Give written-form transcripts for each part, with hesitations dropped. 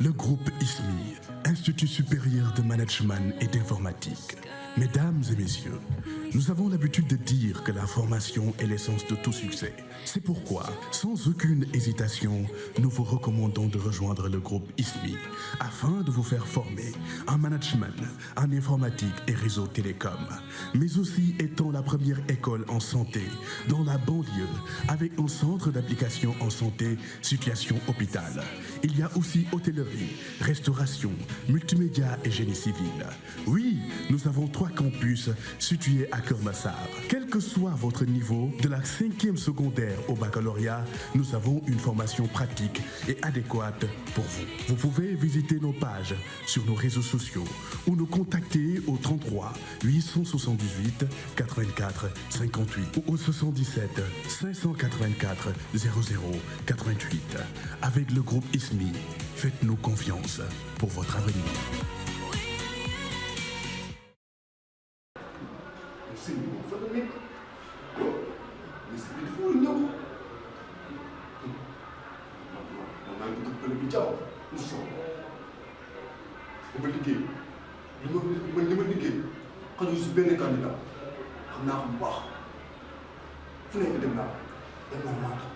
Le groupe ISMI, Institut supérieur de management et d'informatique. Mesdames et messieurs, nous avons l'habitude de dire que la formation est l'essence de tout succès. C'est pourquoi, sans aucune hésitation, nous vous recommandons de rejoindre le groupe ISMI afin de vous faire former en management, en informatique et réseau télécom, mais aussi étant la première école en santé dans la banlieue avec un centre d'application en santé, situation hôpital. Il y a aussi hôtellerie, restauration, multimédia et génie civil. Oui, nous avons 3 campus situés à Keur Massar. Quel que soit votre niveau, de la 5e secondaire au baccalauréat, nous avons une formation pratique et adéquate pour vous. Vous pouvez visiter nos pages sur nos réseaux sociaux ou nous contacter au 33 878 84 58 ou au 77 584 00 88. Avec le groupe ISMI, faites-nous confiance pour votre avenir. Quand je suis bien candidat, je suis un baax fu nekk dem naa Matam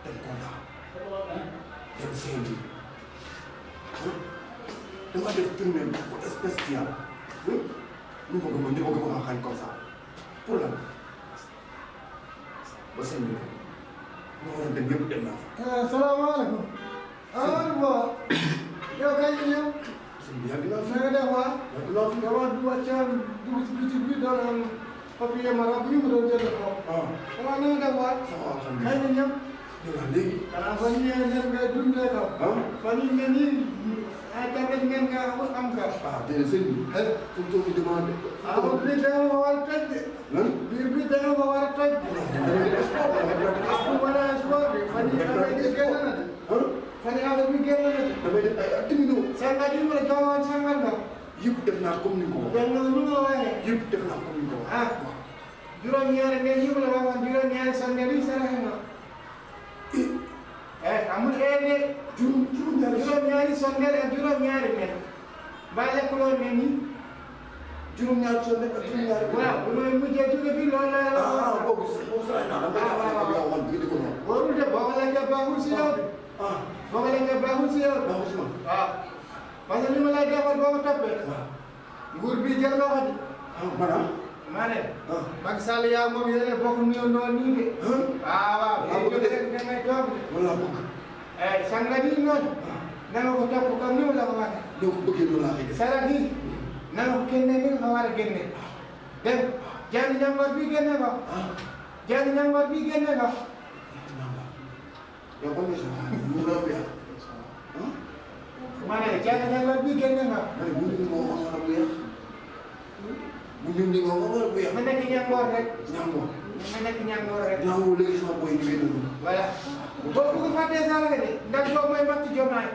dem Kolda dem Saint-Louis dama def tournée bu spécial ñu bëgg ma xañ comme ça pour lan ba Saint-Louis ñu war a dem yëpp dem naa fa. Salaamaaleykum. Amadou Ba. yow kañ la ñëw. sëñ bi yàgg naa fi. na nga def waa. yàgg naa fi. dama dugg ci bitik bi doon am papier ma bu ñu ko doon jënd ko. dama na nga def waa. ça va alhamdulilah kañ la ñëw. ñëw léegi. xanaa fan yii ngeen ngay dundee ko. fan yii ngeen nii ay jafe ngeen nga am ka. déedéet sëñ bi. fu mu toll nii demandé. bii da nga ma war a toj de. lan. bii da nga ma war a toj de. wala sport bi fan yii affaire bi génn na de. fan yii affaire bi génn na de. damay def ay activités. sangal yi ma la joxoon sangal nga. yëpp def naa comme ni nga ko waxee. dégg nga nu nga waxee. yëpp def naa comme ni nga ko waxee. juróom-ñaari ngeen yi ma la waxoon juróom-ñaari sangal yi saraxe nga. amul de. juróom-ñaari sangal ak juróom-ñaari ngeen. ba lekkuloo ne nii. juróom-ñaari sangal ak juróom-ñaari. waaw bu may mujjee jóge fii loolu la la. boobu saa naa dama koy di ko noonu. warul de boo ko lekkee baaxul si yow. boo ko lekkee baaxul si yow. baaxul si man. waaw parce que li ma lay defal boo ko toppee. nguur bi jël nga ko ji. maanaam. maa ne. Macky Sall yaa moom yéen bokk nuyoo noonu nii de. waaw. maa bëgg de da ngay toog de. wala bëgg. sanga yi noonu. na nga ko topp comme ni mu la ko waxee. doo ko bëggee loolu laa koy def. sarax yi. na nga ko génne ni nga ko war a génne. dégg nga jaani ñangoor bi génne ko. jaani ñangoor bi génne ko. yow ban nga soxla mu la weex. maa ne jaani ñangoor bi génne ko. ma ne bu ñu ko waxoon wala weex. bu ñu ni ko waxoon wala weex. ma nekk ñangoor rek. ñangoor. ma nekk ñangoor rek. ñangoor léegi sama boy ñu génn. voilà. boo ko fàttee sax nga de ndax boobu mooy Macky Diomaye.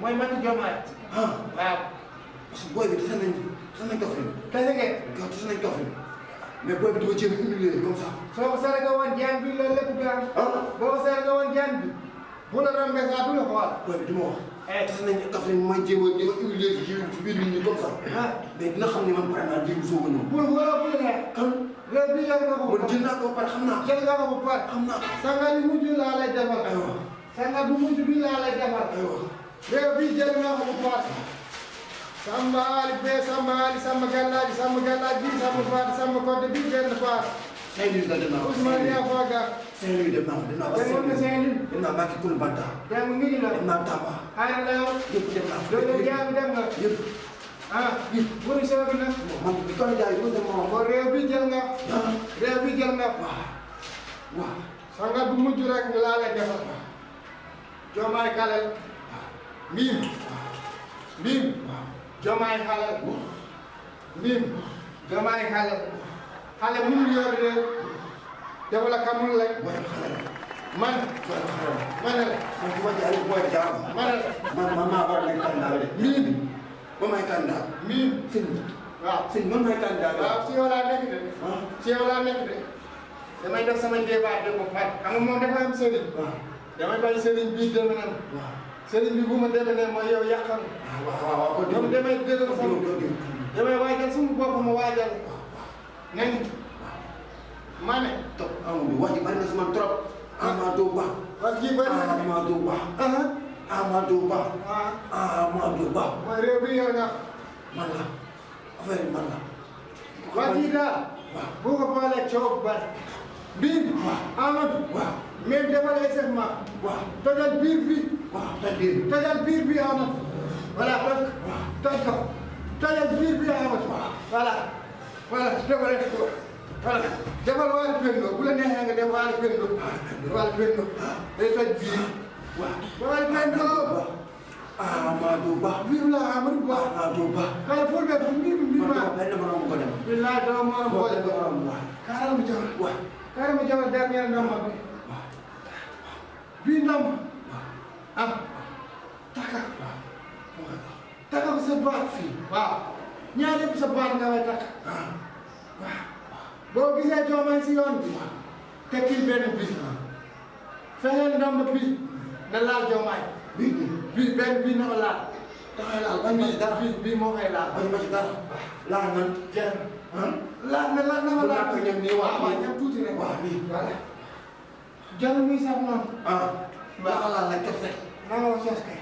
mooy Macky Diomaye. waaw. parce que boy bi tase nañ Kaffrine. tase ngeen. tase nañ Kaffrine. mais boy bi dama jéem a humilier comme ça. soo ko sarga woon jaan bi loolu lépp du am. boo ko sarga woon jaan bi. bu la rombee sax du la ko wax. boy bi du ma wax. tase nañ Kaffrine ma jéem a humilier ci biir nit ñi comme ça. mais dina xam ne man pare naa jéem soog a ñëw. bul wala bul xeex. kan. réew bi jël nga ko. man jël naa ko ba pare xam naa. jël nga ko ba pare. xam naa ko. sanga bi mujj laa lay defal. aywa. sanga bu mujj bi laa lay defal. aywa. réew bi jël nga ko ba pare. Samba Ali bee Samba Ali Samba Gallaaji Samba Gallaaji bii Samba Faati Samba Kodde bii benn Faat. Saint-Louis la dem naa ko. Ousmane Nia Faga. Saint-Louis dem naa ko. dem naa ba Saint-Louis. dem naa Mbacké Koulibantang. dem ngi ñu la. dem naa Tamba. xaaral la yow. yëpp dem naa ko. loolu jaabi dem nga. yëpp. yëpp. buri sew bi nag. man bi kon jaay bi ma dem ma bon réew bi jël nga. réew bi jël nga. waaw. sanga bu mujj rek laa lay defal. Diomaye kalel. miim. miim. Diomaye xalal. miim. Diomaye xalal. xale mënul yor réew. dafa la kamul rek. man. man la. man su ma jaay booy jaaw. man maa war a nekk candidat de. miim. ba may candidat. miim. sëñ bi. waaw sëñ man may candidat de. waaw si yow laa nekk de. si yow laa nekk de. damay def sama débat de ko pare. xam nga moom dafa am sëriñ. damay bàyyi sëriñ bii dem na. sëriñ bi bu ma demee ne mooy yow yàqal. waaw kon ñoom damay dëggal sama damay waajal suñu bopp ma waajal. nañ ma ne. toog Amadou wax ji bari na si man trop. Amadou Ba. wax ji bari na Amadou Ba. Amadou Ba. Amadou Ba. mooy réew bi yor nga. man la affaire bi man la. wax ji daal. bu ko boolee coow bu bari. biir. Amadou. mais defal échauffement. tojal biir bi. tojal biir bi Amadou. voilà toj ko. tojal biir bi Amadou. voilà defal ko. voilà defal waale Pendo bu la neexee nga def waale Pendo. waale Pendo. day toj biir. waale Pendo. Amadou Ba. vive la Amadou Ba. Amadou Ba. kala fo be mi man benn borom ko dem. billahi dama mo am boole ko. karam mu jaw. karam mu jaw dernier ndam bi. bii ndam. am. taka ko sa baat fii. waaw ñaar yëpp sa baat nga way takk. waaw boo gisee Diomaye si yoon bi. tekkil benn bi. fexeel ndam bi na laal Diomaye. bii benn bii na ko laal. dafay laal bañ ma ci dara. bii moo koy laal. bañ ma ci dara. laal nan. jeex na na ma laal ko ñoom nii waaw ñoom tuuti rek. waaw bii. voilà. jarul muy sax noonu. waaw laal la kese. na nga wax kay.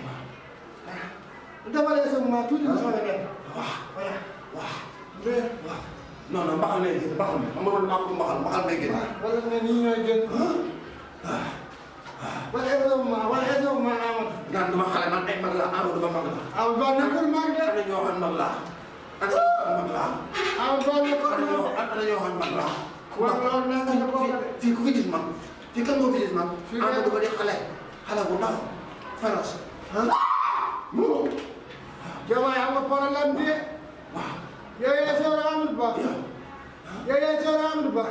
dafa sa moment tuuti nga soobee dem. waaw. non non mbaxal lay génn mbaxal mi xam nga loolu maa ko mbaxal may génn. wala nga nii ñooy génn. wala échauffement Amadou. naan dama xale man ay mag laa Amadou Ba mag la. Amadou Ba nekkul mag de. am na ñoo xam mag laa. am na ñoo xam mag laa. Amadou Ba nekkul mag de. am na ñoo xam mag laa. waaw loolu nee nga ko fii ku fi gis mag. fii kan moo fi gis mag. fii Amadou Ba di xale bu ndaw féroce. Diomaye am nga problème bi. waaw. yow yaa soor Amadou Ba. yow yaa soor Amadou Ba.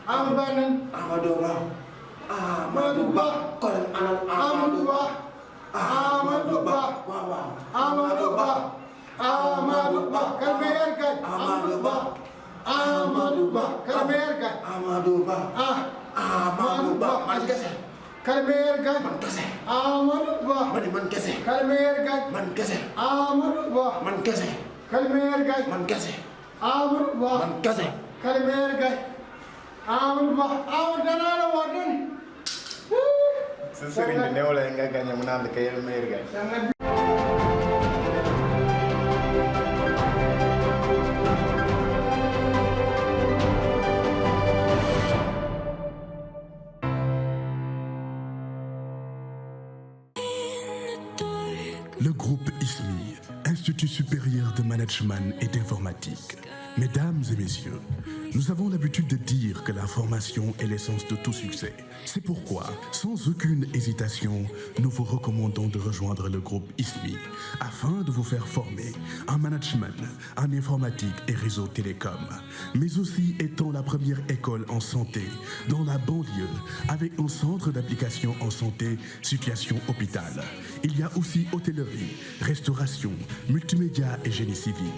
Amadou Ba nañ. Amadou Ba. Amadou Ba. kon anam Amadou Ba. Amadou Ba. waaw waaw. Amadou Ba. Amadou Ba. Quel meilleur gagne. Amadou Ba. Amadou Ba. Quel meilleur gagne. Amadou Ba. Amadou Ba. man kese. Quel meilleur gagne. man kese. Amadou Ba. man kese. Quel meilleur gagne. man kese. Amadou Ba. man kese. Quel meilleur gagne. man kese. Amadou Ba. man kese. Quel meilleur gagne. Amadou Ba. Amadou danaa la wax noonu. sa sëriñ bi néew la nga gagné mu naan la kay meilleur gagne. Le groupe ISMI, Institut supérieur de management et d'informatique. Mesdames et messieurs, nous avons l'habitude de dire que la formation est l'essence de tout succès. C'est pourquoi, sans aucune hésitation, nous vous recommandons de rejoindre le groupe ISMI afin de vous faire former en management, en informatique et réseau télécom, mais aussi étant la première école en santé dans la banlieue avec un centre d'application en santé, situation hôpital. Il y a aussi hôtellerie, restauration, multimédia et génie civil.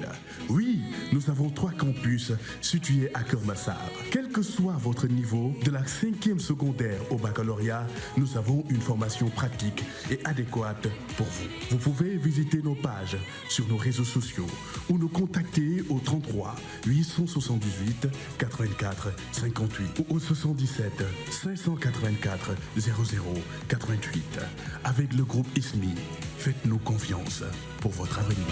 Oui, nous avons 3 campus situés à Keur-Massar. Quel que soit votre niveau, de la 5e secondaire au baccalauréat, nous avons une formation pratique et adéquate pour vous. Vous pouvez visiter nos pages sur nos réseaux sociaux ou nous contacter au 33 878 84 58 ou au 77 584 00 88. Avec le groupe ISMI, faites-nous confiance pour votre avenir.